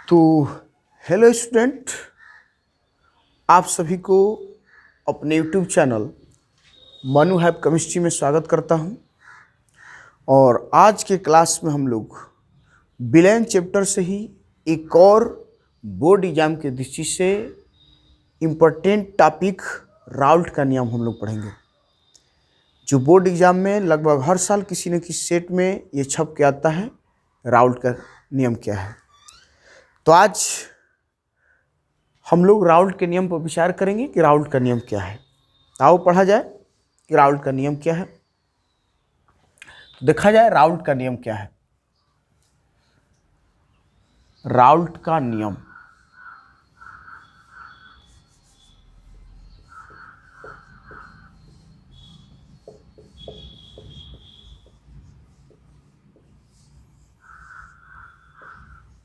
तो hello student, आप सभी को अपने YouTube channel Manu have chemistry में स्वागत करता हूं। और आज के क्लास में हम लोग बिलेन चैप्टर से ही एक और बोर्ड एग्जाम के दृष्टि से इम्पोर्टेंट टॉपिक राउल्ट का नियम हम लोग पढ़ेंगे, जो बोर्ड एग्जाम में लगभग हर साल किसी न किसी सेट में ये छप के आता है। राउल्ट का नियम क्या है? तो आज हम लोग राउल्ट के नियम पर विचार करेंगे कि राउल्ट का नियम क्या है। आओ पढ़ा जाए कि राउल्ट का नियम क्या है। तो देखा जाए राउल्ट का नियम क्या है। राउल्ट का नियम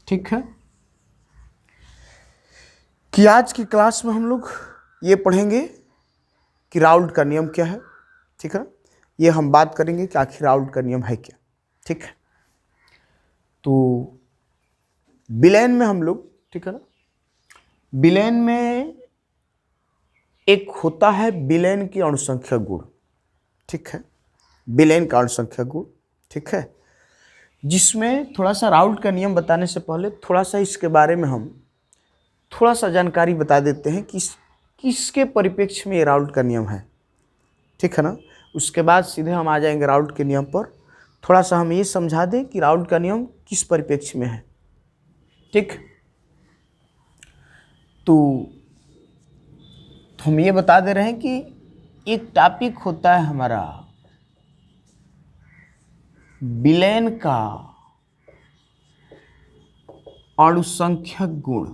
ठीक है कि आज की क्लास में हम लोग ये पढ़ेंगे कि राउल्ट का नियम क्या है। ठीक है, ये हम बात करेंगे कि आखिर राउल्ट का नियम है क्या। ठीक है, तो बिलेन में हम लोग, ठीक है ना, बिलेन में एक होता है बिलेन की अणुसंख्या गुण। ठीक है, बिलेन का अणुसंख्या गुण। ठीक है, जिसमें थोड़ा सा राउल्ट का नियम बताने से पहले थोड़ा सा इसके बारे में हम थोड़ा सा जानकारी बता देते हैं कि किसके परिप्रेक्ष्य में ये राउल्ट का नियम है। ठीक है ना, उसके बाद सीधे हम आ जाएंगे राउल्ट के नियम पर। थोड़ा सा हम ये समझा दें कि राउल्ट का नियम किस परिप्रेक्ष्य में है। ठीक, तो हम ये बता दे रहे हैं कि एक टॉपिक होता है हमारा बिलेन का अणुसंख्यक गुण।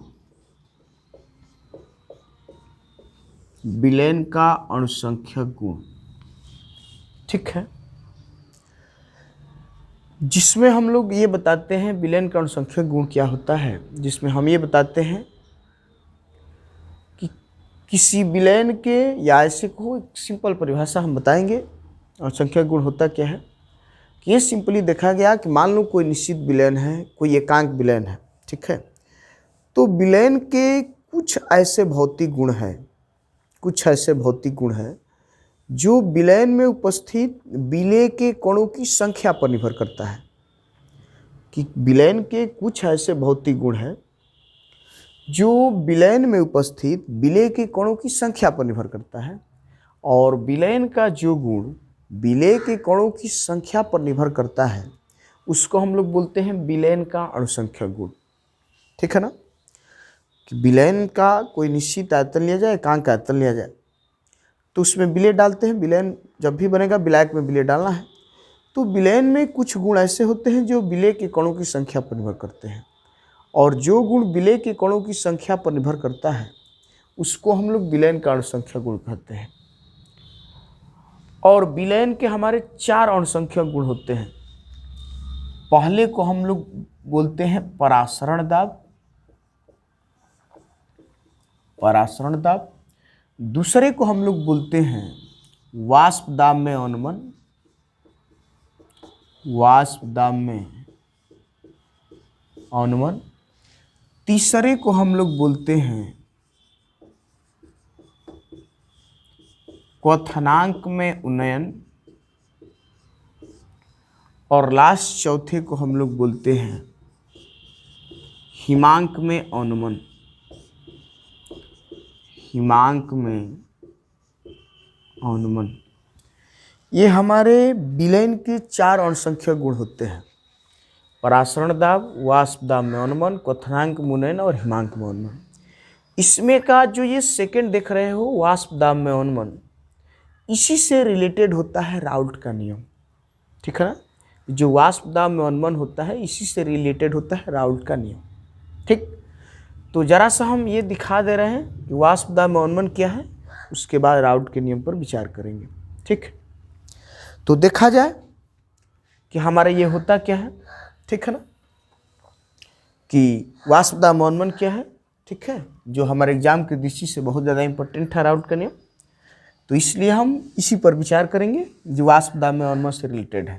बिलेन का अणुसंख्यक गुण, ठीक है, जिसमें हम लोग ये बताते हैं बिलेन का अणुसंख्यक गुण क्या होता है। जिसमें हम ये बताते हैं कि किसी बिलेन के, या ऐसे को एक सिंपल परिभाषा हम बताएंगे अणुसंख्यक गुण होता क्या है। कि ये सिंपली देखा गया कि मान लो कोई निश्चित बिलेन है, कोई एकांक बिलेन है। ठीक है, तो बिलेन के कुछ ऐसे भौतिक गुण हैं, कुछ ऐसे भौतिक गुण हैं जो बिलेन में उपस्थित बिले के कणों की संख्या पर निर्भर करता है। कि बिलेन के कुछ ऐसे भौतिक गुण हैं जो बिलेन में उपस्थित बिले के कणों की संख्या पर निर्भर करता है। और बिलेन का जो गुण बिले के कणों की संख्या पर निर्भर करता है उसको हम लोग बोलते हैं बिलेन का अणुसंख्यक गुण। ठीक है ना, कि बिलेन का कोई निश्चित आयतन लिया जाए, एकांक आयतन लिया जाए, तो उसमें बिले डालते हैं। बिलेन जब भी बनेगा बिलायक में बिले डालना है। तो बिलेन में कुछ गुण ऐसे होते हैं जो बिले के कणों की संख्या पर निर्भर करते हैं, और जो गुण बिले के कणों की संख्या पर निर्भर करता है उसको हम लोग बिलेन का अणुसंख्यक गुण कहते हैं। और बिलेन के हमारे 4 अणुसंख्यक गुण होते हैं। पहले को हम लोग बोलते हैं परासरण दाब, परासरण दाब। दूसरे को हम लोग बोलते हैं वाष्प दाब में अवनमन, वाष्प दाब में अवनमन। तीसरे को हम लोग बोलते हैं क्वथनांक में उन्नयन। और लास्ट चौथे को हम लोग बोलते हैं हिमांक में अवनमन, हिमांक में अवनमन। ये हमारे बिलेन के 4 अणुसंख्यक गुण होते हैं। परासरण दाब, वाष्प दाब में अवनमन, क्वथनांक में उन्नयन और हिमांक में अवनमन। इसमें का जो ये सेकंड देख रहे हो वाष्प दाब में अवनमन, इसी से रिलेटेड होता है राउल्ट का नियम। ठीक है ना, जो वाष्प दाब में अवनमन होता है इसी से रिलेटेड होता है राउल्ट का नियम। ठीक, तो जरा सा हम ये दिखा दे रहे हैं कि वाष्प दाब में अवनमन क्या है, उसके बाद राउल्ट के नियम पर विचार करेंगे। ठीक, तो देखा जाए कि हमारा ये होता क्या है। ठीक है ना, कि वाष्प दाब में अवनमन क्या है। ठीक है, जो हमारे एग्जाम की दृष्टि से बहुत ज़्यादा इंपॉर्टेंट है राउल्ट का नियम, तो इसलिए हम इसी पर विचार करेंगे जो वाष्प दाब में अवनमन से रिलेटेड है।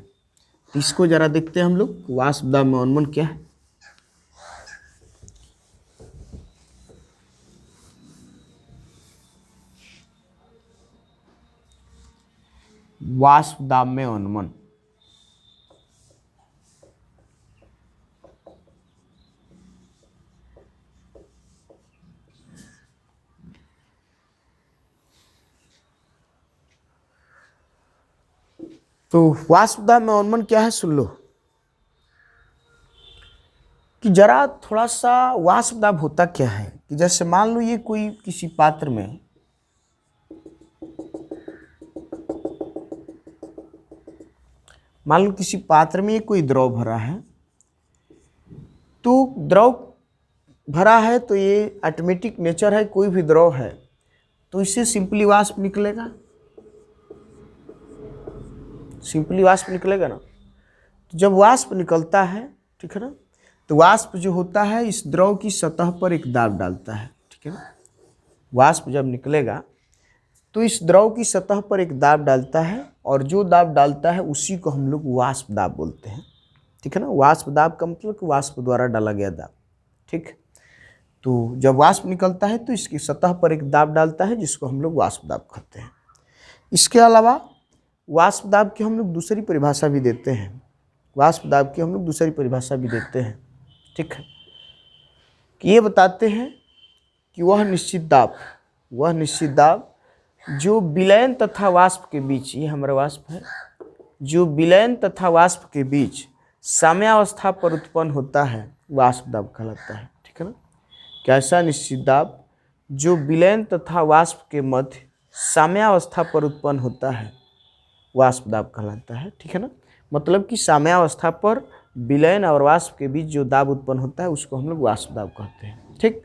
तो इसको जरा देखते हैं हम लोग, वाष्प दाब में अवनमन क्या है। वाष्प दाब में अवनमन। तो वाष्प दाब में अवनमन क्या है सुन लो, कि जरा थोड़ा सा वाष्प दाब होता क्या है कि जैसे मान लो ये कोई किसी पात्र में कोई द्रव भरा है, तो द्रव भरा है तो ये ऑटोमेटिक नेचर है, कोई भी द्रव है तो इससे सिंपली वाष्प निकलेगा, ना। तो जब वाष्प निकलता है, ठीक है ना, तो वाष्प जो होता है इस द्रव की सतह पर एक दाब डालता है, ठीक है ना। वाष्प जब निकलेगा तो इस द्रव की सतह पर एक दाब डालता है, और जो दाब डालता है उसी को हम लोग वाष्प दाब बोलते हैं, ठीक है ना। वाष्प दाब का मतलब कि वाष्प द्वारा डाला गया दाब, ठीक। तो जब वाष्प निकलता है तो इसकी सतह पर एक दाब डालता है जिसको हम लोग वाष्प दाब कहते हैं। इसके अलावा वाष्प दाब की हम लोग दूसरी परिभाषा भी देते हैं, ठीक है, कि ये बताते हैं कि वह निश्चित दाब जो विलयन तथा वाष्प के बीच, ये हमारा वाष्प है, जो विलयन तथा वाष्प के बीच साम्यावस्था पर उत्पन्न होता है वाष्प दाब कहलाता है, ठीक है ना। कैसा निश्चित दाब जो विलयन तथा वाष्प के मध्य साम्यावस्था पर उत्पन्न होता है वाष्प दाब कहलाता है, ठीक है ना। मतलब कि साम्यावस्था पर विलयन और वाष्प के बीच जो दाब उत्पन्न होता है उसको हम लोग वाष्प दाब कहते हैं, ठीक।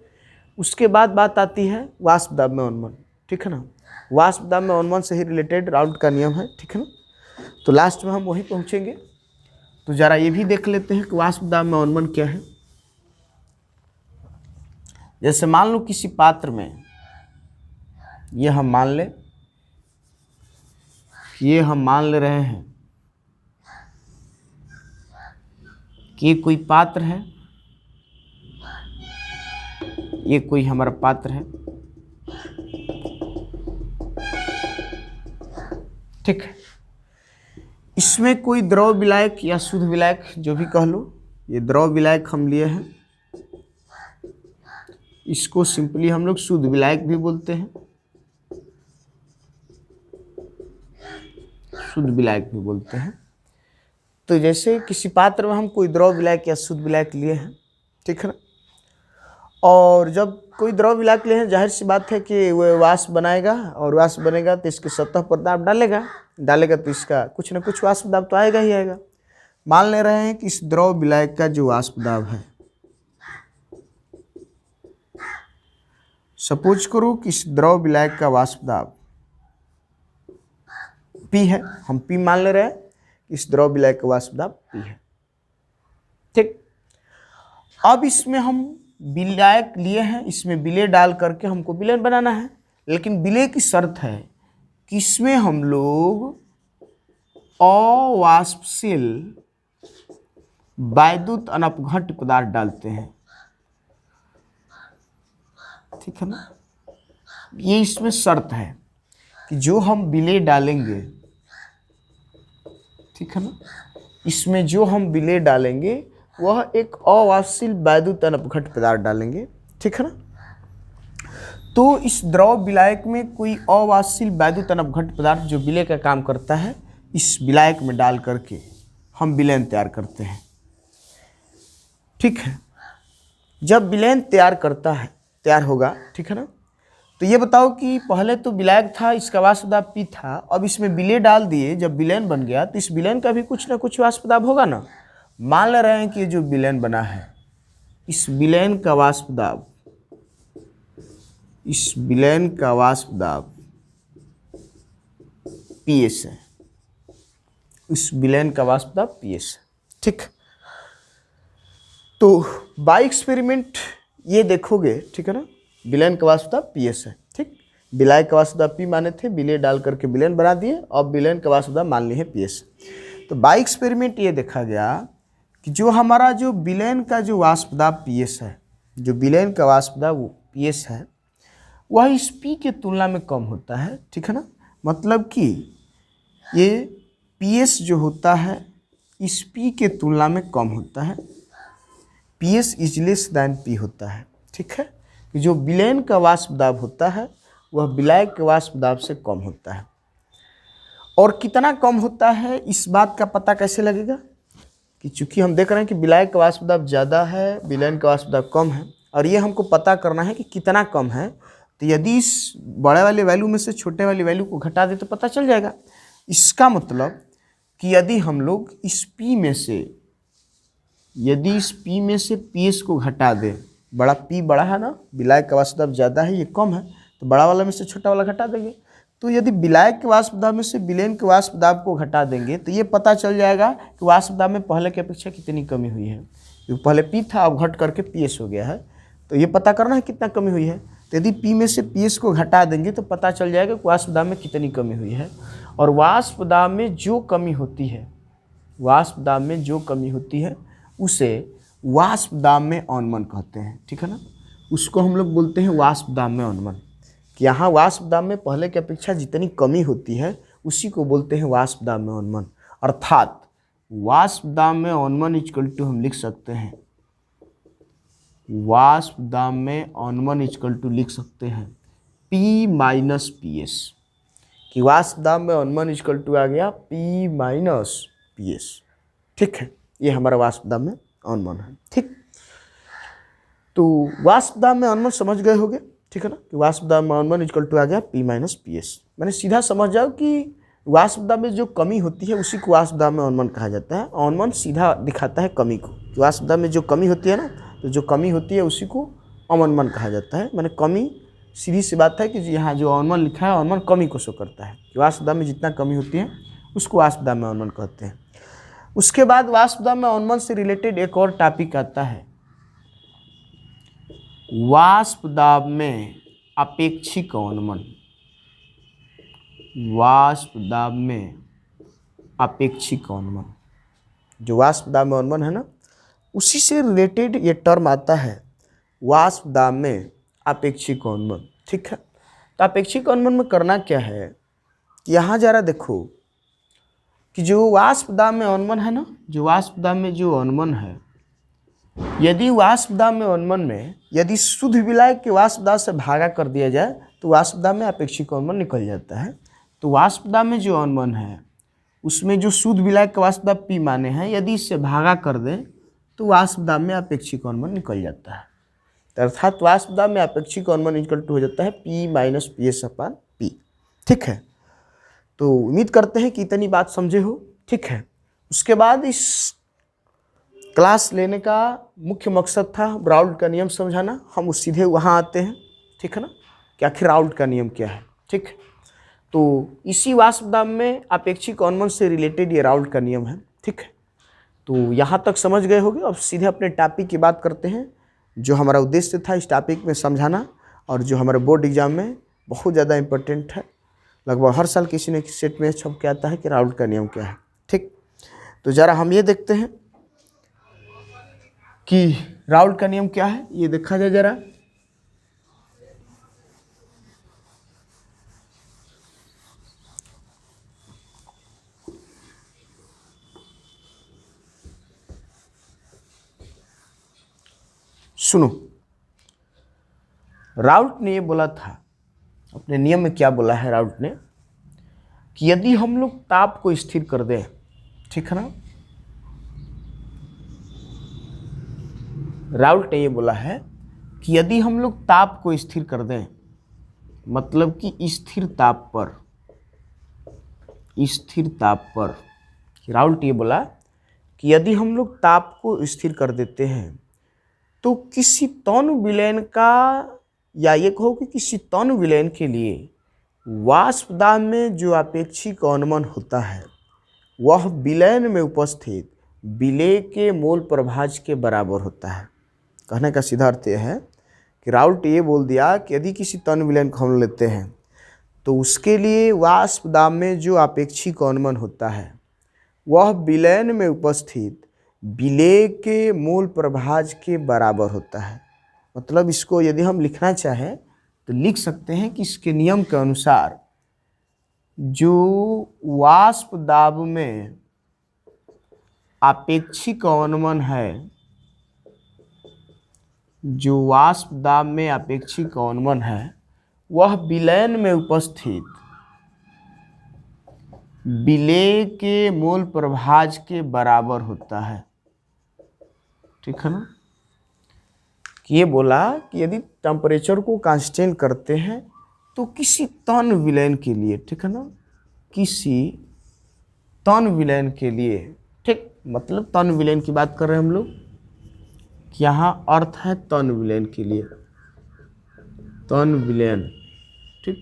उसके बाद बात आती है वाष्प दाब में अवनमन, ठीक है ना। वाष्प दाब में अवनमन से ही रिलेटेड राउल्ट का नियम है, ठीक है ना। तो लास्ट में हम वही पहुंचेंगे। तो जरा ये भी देख लेते हैं कि वाष्प दाब में अवनमन क्या है। जैसे मान लो किसी पात्र में, ये हम मान ले रहे हैं कि ये कोई पात्र है, ये कोई हमारा पात्र है, ठीक है। इसमें कोई द्रव विलायक या शुद्ध विलायक जो भी कह लो, ये द्रव विलायक हम लिए हैं, इसको सिंपली हम लोग शुद्ध विलायक भी बोलते हैं, तो जैसे किसी पात्र में हम कोई द्रव विलायक या शुद्ध विलायक लिए हैं, ठीक है ना। और जब कोई द्रव विलायक लिए हैं, जाहिर सी बात है कि वह वाष्प बनाएगा, और वाष्प बनेगा तो इसके सतह पर दाब डालेगा तो इसका कुछ ना कुछ वाष्प दाब तो आएगा ही आएगा। मान ले रहे हैं कि इस द्रव विलायक का जो वाष्प दाब है, सपोज करो कि इस द्रव विलायक का वाष्प दाब P है, हम P मान ले रहे हैं, इस द्रव विलायक का वाष्प दाब P है, ठीक। अब इसमें हम विलायक लिए हैं, इसमें विलय डाल करके हमको विलयन बनाना है, लेकिन विलय की शर्त है कि इसमें हम लोग अवाष्पशील वैद्युत अनपघट्य पदार्थ डालते हैं, ठीक है ना। ये इसमें शर्त है कि जो हम विलय डालेंगे, ठीक है ना, इसमें जो हम विलय डालेंगे वह एक अवाष्पशील वैद्युत अनपघट्य पदार्थ डालेंगे, ठीक है ना। तो इस द्रव विलायक में कोई अवाष्पशील वैद्युत अनपघट्य पदार्थ जो विलय का काम करता है, इस विलायक में डाल करके हम विलयन तैयार करते हैं, ठीक है। जब विलयन तैयार होगा, ठीक है ना, तो ये बताओ कि पहले तो विलायक था, इसका वाष्प दाब P था, अब इसमें विलय डाल दिए, जब विलयन बन गया तो इस विलयन का भी कुछ ना कुछ वाष्प दाब होगा ना। मान ले रहे हैं कि ये जो विलयन बना है, इस विलयन का वाष्प दाब PS है, इस विलयन का वाष्प दाब PS है, ठीक। तो बाय एक्सपेरिमेंट ये देखोगे, ठीक है ना, विलयन का वाष्प दाब PS है, ठीक। विलायक का वाष्प दाब P माने थे, विलय डाल करके विलयन बना दिए, अब विलयन का वाष्प दाब मान लिए PS। तो बाय एक्सपेरिमेंट ये देखा गया कि जो हमारा जो विलयन का जो वाष्प दाब PS है, वह इस P के तुलना में कम होता है, ठीक है ना। मतलब कि ये पीएस जो होता है इस पी के तुलना में कम होता है। PS is less than P होता है। ठीक है, कि जो विलयन का वाष्प दाब होता है वह विलायक के वाष्प दाब से कम होता है। और कितना कम होता है इस बात का पता कैसे लगेगा कि चूंकि हम देख रहे हैं कि विलायक का वाष्प दाब ज़्यादा है, विलयन का वाष्प दाब कम है, और ये हमको पता करना है कि कितना कम है। तो यदि इस बड़े वाले वैल्यू में से छोटे वाली वैल्यू को घटा दे तो पता चल जाएगा। इसका मतलब कि यदि हम लोग इस P में से PS को घटा दें, बड़ा P बड़ा है ना, विलायक का वाष्प दाब ज़्यादा है, ये कम है, तो बड़ा वाला में से छोटा वाला घटा देंगे। तो यदि विलायक के वाष्प दाब में से विलयन के वाष्प दाब को घटा देंगे तो ये पता चल जाएगा कि वाष्प दाब में पहले की अपेक्षा कितनी कमी हुई है। क्योंकि पहले P था, अब घट करके PS हो गया है, तो ये पता करना है कितना कमी हुई है। तो यदि P में से PS को घटा देंगे तो पता चल जाएगा कि वाष्प दाब में कितनी कमी हुई है। और वाष्प दाब में जो कमी होती है, उसे वाष्प दाब में अवनमन कहते हैं। ठीक है ना, उसको हम लोग बोलते हैं वाष्प दाब में अवनमन। कि यहाँ वाष्प दाब में पहले की अपेक्षा जितनी कमी होती है उसी को बोलते हैं वाष्प दाब में अवनमन। अर्थात वाष्प दाब में अवनमन इक्वल टू हम लिख सकते हैं, वाष्प दाब में अवनमन इक्वल टू लिख सकते हैं P माइनस PS। कि वाष्प दाब में अवनमन इक्वल टू आ गया P माइनस PS। ठीक है, ये हमारा वाष्प दाब में अवनमन है। ठीक, तो वाष्प दाब में अवनमन समझ गए होंगे। ठीक है ना, कि वाष्प दाब में अवनमन इक्वल टू आ गया P माइनस PS। मैंने सीधा समझ जाओ कि वाष्प दाब में जो कमी होती है उसी को वाष्प दाब में अवनमन कहा जाता है। अवनमन सीधा दिखाता है कमी को। वाष्प दाब में जो कमी होती है ना, तो जो कमी होती है उसी को अवनमन कहा जाता है। मैंने कमी सीधी सी बात है कि यहाँ जो अवनमन लिखा है, अवनमन कमी को शो करता है। वाष्प दाब में जितना कमी होती है उसको वाष्प दाब में अवनमन कहते हैं। उसके बाद वाष्प दाब में अवनमन से रिलेटेड एक और टॉपिक आता है, वाष्प दाब में अपेक्षिक अवनमन। वाष्प दाब में अपेक्षिक अवनमन, जो वाष्प दाब में अवनमन है ना, उसी से रिलेटेड ये टर्म आता है वाष्प दाब में अपेक्षिक अवनमन। ठीक है, तो अपेक्षिक अवनमन में करना क्या है कि यहाँ जरा देखो कि जो वाष्प दाब में अवनमन है ना, जो वाष्प दाब में जो अवनमन है, यदि वाष्प दाब में अवनमन में यदि शुद्ध विलायक के वाष्प दाब से भागा कर दिया जाए तो वाष्प दाब में अपेक्षिक अवनमन निकल जाता है। तो वाष्प दाब में जो अवनमन है उसमें जो शुद्ध विलायक का वाष्प दाब P माने हैं, यदि इससे भागा कर दें तो वाष्प दाब में अपेक्षिक अवनमन निकल जाता है। अर्थात वाष्प दाब में अपेक्षिक अवनमन इक्वल टू हो जाता है P माइनस PS अपान P। ठीक है, तो उम्मीद करते हैं कि इतनी बात समझे हो। ठीक है, उसके बाद इस क्लास लेने का मुख्य मकसद था राउल्ट का नियम समझाना। हम उस सीधे वहाँ आते हैं। ठीक है ना, कि आखिर राउल्ट का नियम क्या है। ठीक, तो इसी वाष्प दाब में अपेक्षिक अवनमन से रिलेटेड ये राउल्ट का नियम है। ठीक है, तो यहाँ तक समझ गए होंगे। अब सीधे अपने टॉपिक की बात करते हैं, जो हमारा उद्देश्य था इस टॉपिक में समझाना, और जो हमारे बोर्ड एग्जाम में बहुत ज़्यादा इम्पोर्टेंट है। लगभग हर साल किसी न किसी सेट में छप के आता है कि राउल्ट का नियम क्या है। ठीक, तो ज़रा हम ये देखते हैं कि राउल्ट का नियम क्या है, ये देखा जाए जरा। सुनो, राउल्ट ने ये बोला था अपने नियम में, क्या बोला है राउल्ट ने, कि यदि हम लोग ताप को स्थिर कर दें, ठीक है ना, राउल्ट ने ये बोला है कि यदि हम लोग ताप को स्थिर कर दें, मतलब कि स्थिर ताप पर, राउल्ट ये बोला कि यदि हम लोग ताप को स्थिर कर देते हैं तो किसी तौन विलयन का, या ये कहो कि किसी तौन विलयन के लिए वाष्प दाब में जो अपेक्षिक अवनमन होता है वह विलयन में उपस्थित विलेय के मोल प्रभाज के बराबर होता है। कहने का सीधा अर्थ यह है कि राउल्ट ये बोल दिया कि यदि किसी तौन विलयन को हम लेते हैं तो उसके लिए वाष्प दाब में जो अपेक्षिक अवनमन होता है वह विलयन में उपस्थित विलेय के मोल प्रभाज के बराबर होता है। मतलब इसको यदि हम लिखना चाहें तो लिख सकते हैं कि इसके नियम के अनुसार जो वाष्प दाब में आपेक्षिक अवनमन है, जो वाष्प दाब में आपेक्षिक अवनमन है, वह विलयन में उपस्थित विलेय के मोल प्रभाज के बराबर होता है। ठीक है ना। कि ये बोला कि यदि टेम्परेचर को कांस्टेंट करते हैं तो किसी तन विलयन के लिए, ठीक है ना, किसी तन विलयन के लिए, ठीक, मतलब तन विलयन की बात कर रहे हैं हम लोग, कि यहाँ अर्थ है तन विलयन के लिए, तन विलयन। ठीक,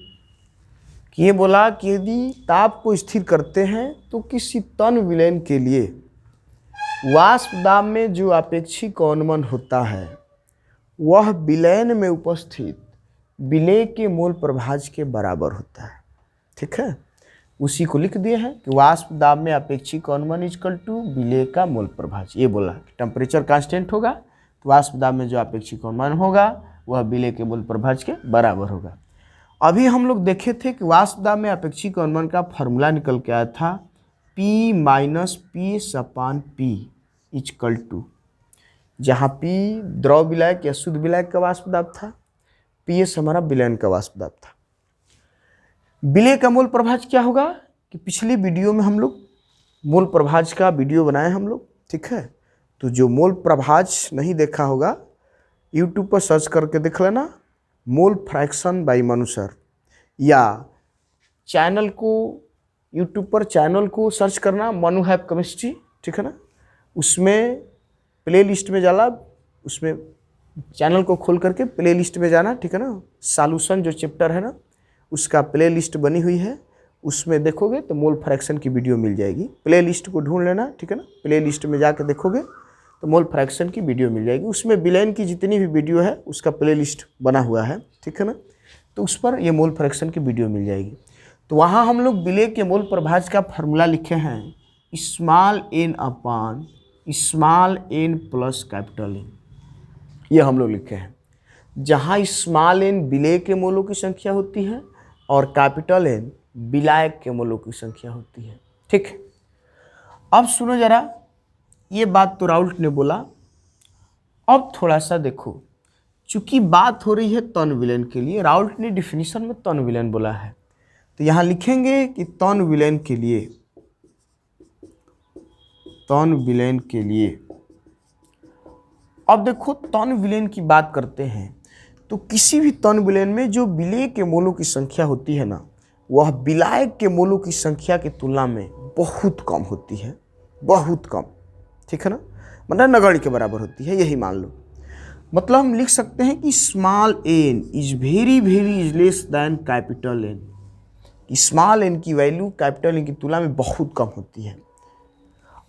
कि ये बोला कि यदि ताप को स्थिर करते हैं तो किसी तन विलयन के लिए वाष्प दाब में जो अपेक्षिक अवनमन होता है वह विलयन में उपस्थित विलेय के मोल प्रभाज के बराबर होता है। ठीक है, उसी को लिख दिए हैं कि वाष्प दाब में अपेक्षिक अवनमन इक्वल टू विलेय का मोल प्रभाज। ये बोला कि टेम्परेचर कांस्टेंट होगा तो वाष्प दाब में जो अपेक्षिक अवनमन होगा वह विलेय के मोल प्रभाज के बराबर होगा। अभी हम लोग देखे थे कि वाष्प दाब में अपेक्षिक अवनमन का फॉर्मूला निकल के आया था P minus P/P equal to, जहाँ P द्रव विलायक या शुद्ध विलायक का वाष्प दाब था, PS हमारा विलयन का वाष्प दाब था। विलेय का मोल प्रभाज क्या होगा कि पिछली वीडियो में हम लोग मोल प्रभाज का वीडियो बनाए हम लोग। ठीक है, तो जो मोल प्रभाज नहीं देखा होगा यूट्यूब पर सर्च करके देख लेना, mole fraction by Manu sir, या चैनल को यूट्यूब पर चैनल को सर्च करना मनु हैव केमिस्ट्री। ठीक है ना, उसमें प्ले लिस्ट में जाला, उसमें चैनल को खोल करके प्ले लिस्ट में जाना। ठीक है ना, सॉल्यूशन जो चैप्टर है ना उसका प्ले लिस्ट बनी हुई है, उसमें देखोगे तो मोल फ्रैक्शन की वीडियो मिल जाएगी। प्ले लिस्ट को ढूंढ लेना। ठीक है ना, प्ले लिस्ट में जाके देखोगे तो मोल फ्रैक्शन की वीडियो मिल जाएगी। उसमें विलयन की जितनी भी वीडियो है उसका प्ले लिस्ट बना हुआ है। ठीक है ना, तो उस पर ये मोल फ्रैक्शन की वीडियो मिल जाएगी। तो वहाँ हम लोग विलेय के मोल प्रभाज का फॉर्मूला लिखे हैं स्मॉल n अपान small n plus capital N। ये हम लोग लिखे हैं, जहाँ स्मॉल n विलेय के मोलों की संख्या होती है और कैपिटल N विलायक के मोलों की संख्या होती है। ठीक, अब सुनो जरा, ये बात तो राउल्ट ने बोला। अब थोड़ा सा देखो, चूंकि बात हो रही है तन विलयन के लिए, राउल्ट ने डिफिनीशन में तन विलयन बोला है, तो यहाँ लिखेंगे कि तन विलयन के लिए, तन विलयन के लिए। अब देखो, तन विलयन की बात करते हैं तो किसी भी तन विलयन में जो विलेय के मोलों की संख्या होती है ना, वह विलायक के मोलों की संख्या की तुलना में बहुत कम होती है, बहुत कम। ठीक है ना, मतलब नगण्य के बराबर होती है, यही मान लो। मतलब हम लिख सकते हैं कि small n is very very is less than capital N। Small n की वैल्यू कैपिटल N की तुलना में बहुत कम होती है।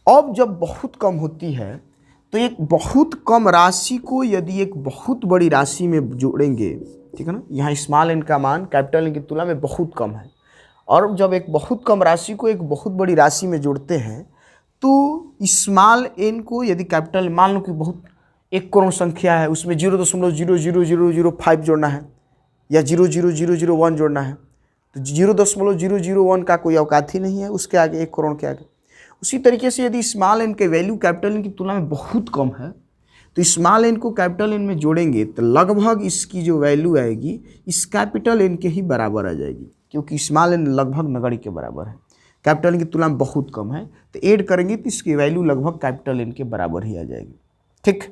अब जब बहुत कम होती है तो एक बहुत कम राशि को यदि एक बहुत बड़ी राशि में जोड़ेंगे, ठीक है ना, यहाँ स्मॉल n का मान कैपिटल N की तुलना में बहुत कम है, और जब एक बहुत कम राशि को एक बहुत बड़ी राशि में जोड़ते हैं तो स्मॉल n को यदि कैपिटल, मान लो कि बहुत 1 करोड़ संख्या है, उसमें 0.00005 जोड़ना है या 0.0001 जोड़ना है, तो 0.001 का कोई औकात ही नहीं है उसके आगे, 1 करोड़ के आगे। उसी तरीके से यदि स्मॉल n के वैल्यू कैपिटल N की तुलना में बहुत कम है तो स्मॉल n को कैपिटल N में जोड़ेंगे तो लगभग इसकी जो वैल्यू आएगी इस कैपिटल N के ही बराबर आ जाएगी, क्योंकि स्मॉल n लगभग नगण्य के बराबर है, कैपिटल N की तुलना में बहुत कम है, तो ऐड करेंगे तो इसकी वैल्यू लगभग कैपिटल N के बराबर ही आ जाएगी। ठीक,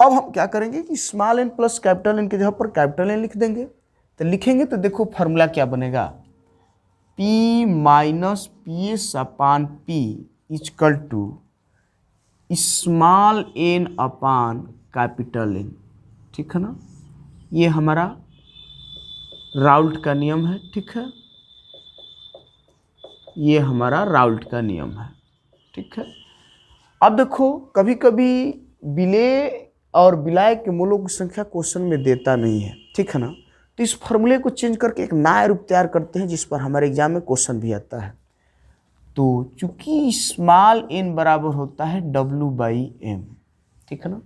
अब हम क्या करेंगे कि small n plus capital N की जगह पर कैपिटल N लिख देंगे। तो लिखेंगे तो देखो फार्मूला क्या बनेगा, P minus PS/P equal to small n upon capital N। ठीक है ना, ये हमारा राउल्ट का नियम है। ठीक है, ये हमारा राउल्ट का नियम है। ठीक है, अब देखो कभी कभी विलेय और विलायक के मोलों की संख्या क्वेश्चन में देता नहीं है। ठीक है ना, तो इस फॉर्मूले को चेंज करके एक नया रूप तैयार करते हैं जिस पर हमारे एग्जाम में क्वेश्चन भी आता है। तो चूंकि स्मॉल n बराबर होता है W/m, ठीक है ना,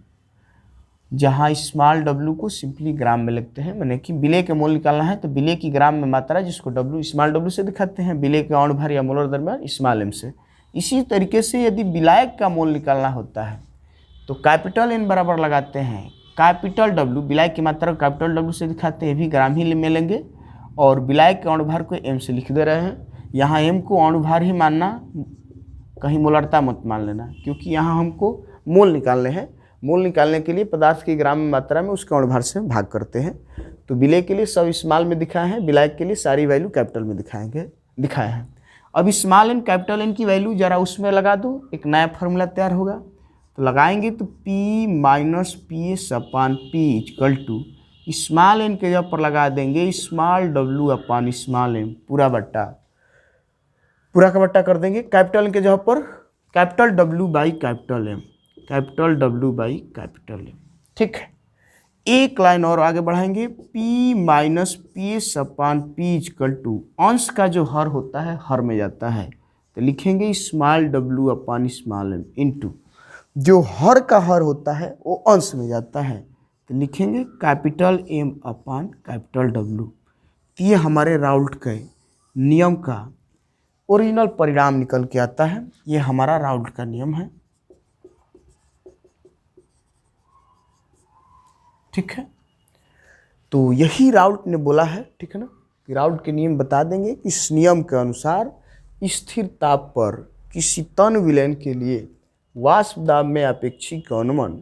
जहाँ स्मॉल w को सिंपली ग्राम में लिखते हैं, माने कि विलेय के मोल निकालना है तो विलेय की ग्राम में मात्रा जिसको w स्मॉल w से दिखाते हैं, विलेय के अणु भार या मोलर द्रव्यमान स्मॉल m से। इसी तरीके से यदि विलायक का मोल निकालना होता है तो कैपिटल N बराबर लगाते हैं कैपिटल W, विलायक की मात्रा को कैपिटल W से दिखाते हैं, भी ग्राम ही में लेंगे और विलायक के अणुभार को m से लिख दे रहे हैं। यहाँ m को अणुभार ही मानना, कहीं मोलरता मत मान लेना, क्योंकि यहाँ हमको मोल निकालने हैं। मोल निकालने के लिए पदार्थ की ग्राम मात्रा में उसके अणुभार से भाग करते हैं। तो विलेय के लिए सब स्मॉल में दिखाए हैं, विलायक के लिए सारी वैल्यू कैपिटल में दिखाए हैं। अब स्मॉल n कैपिटल N की वैल्यू जरा उसमें लगा दो, एक नया फार्मूला तैयार होगा। तो लगाएंगे तो P minus P S upon P equal to small n के जगह पर लगा देंगे small w upon small m पूरा का बट्टा कर देंगे। कैपिटल n के जगह पर capital W by capital M, capital W by capital M। ठीक है, एक लाइन और आगे बढ़ाएंगे, P minus P S upon P equal to अंश का जो हर होता है हर में जाता है, तो लिखेंगे small w upon small m into जो हर का हर होता है वो अंश में जाता है, तो लिखेंगे capital M upon capital W। ये हमारे राउल्ट के नियम का ओरिजिनल परिणाम निकल के आता है। ये हमारा राउल्ट का नियम है। ठीक है, तो यही राउल्ट ने बोला है, ठीक है ना, कि राउल्ट के नियम बता देंगे कि इस नियम के अनुसार स्थिर ताप पर किसी तन विलयन के लिए वाष्प दाब में अपेक्षिक अनुमान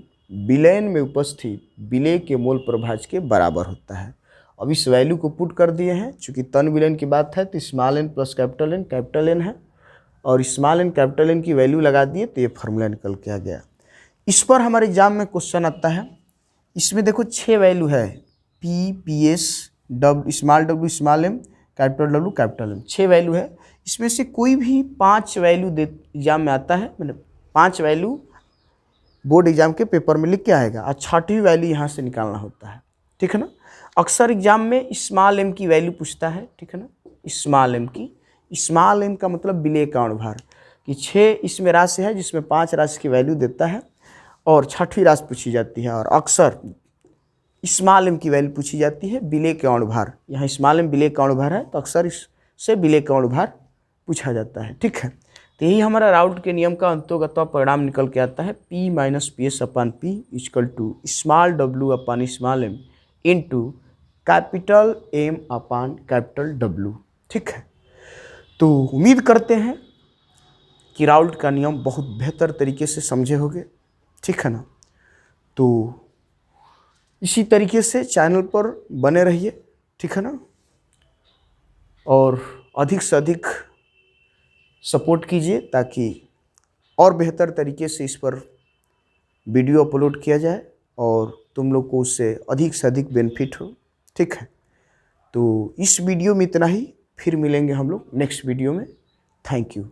विलयन में उपस्थित विलेय के मोल प्रभाज के बराबर होता है। अब इस वैल्यू को पुट कर दिए हैं, चूंकि तन विलयन की बात है तो small n plus capital N है, और स्मॉल n कैपिटल N की वैल्यू लगा दिए तो ये फार्मूला निकल के आ गया। इस पर हमारे एग्जाम में क्वेश्चन आता है, इसमें देखो 6 वैल्यू है, P P S W small m capital W capital M, 6 value है। इसमें से कोई भी 5 वैल्यू एग्जाम में आता है, मैंने 5 वैल्यू बोर्ड एग्जाम के पेपर में लिख के आएगा और 6वीं वैल्यू यहाँ से निकालना होता है। ठीक है ना, अक्सर एग्जाम में स्मॉल m की वैल्यू पूछता है। ठीक है ना, स्मॉल m का मतलब विलेय का अणुभार, कि 6 इसमें राशि है जिसमें 5 राशि की वैल्यू देता है और 6वीं राशि पूछी जाती है, और अक्सर स्मॉल m की वैल्यू पूछी जाती है विलेय के अणुभार। यहाँ स्मॉल m विलेय का अणुभार है तो अक्सर इससे विलेय का अणुभार पूछा जाता है। ठीक है, तो यही हमारा राउल्ट के नियम का अंतोगत परिणाम निकल के आता है, P minus P S upon P equal to small w upon small m into capital M upon capital W। ठीक है, तो उम्मीद करते हैं कि राउल्ट का नियम बहुत बेहतर तरीके से समझे होंगे। ठीक है ना, तो इसी तरीके से चैनल पर बने रहिए। ठीक है ना, और अधिक से अधिक सपोर्ट कीजिए ताकि और बेहतर तरीके से इस पर वीडियो अपलोड किया जाए और तुम लोग को उससे अधिक से अधिक बेनिफिट हो। ठीक है, तो इस वीडियो में इतना ही, फिर मिलेंगे हम लोग नेक्स्ट वीडियो में। Thank you.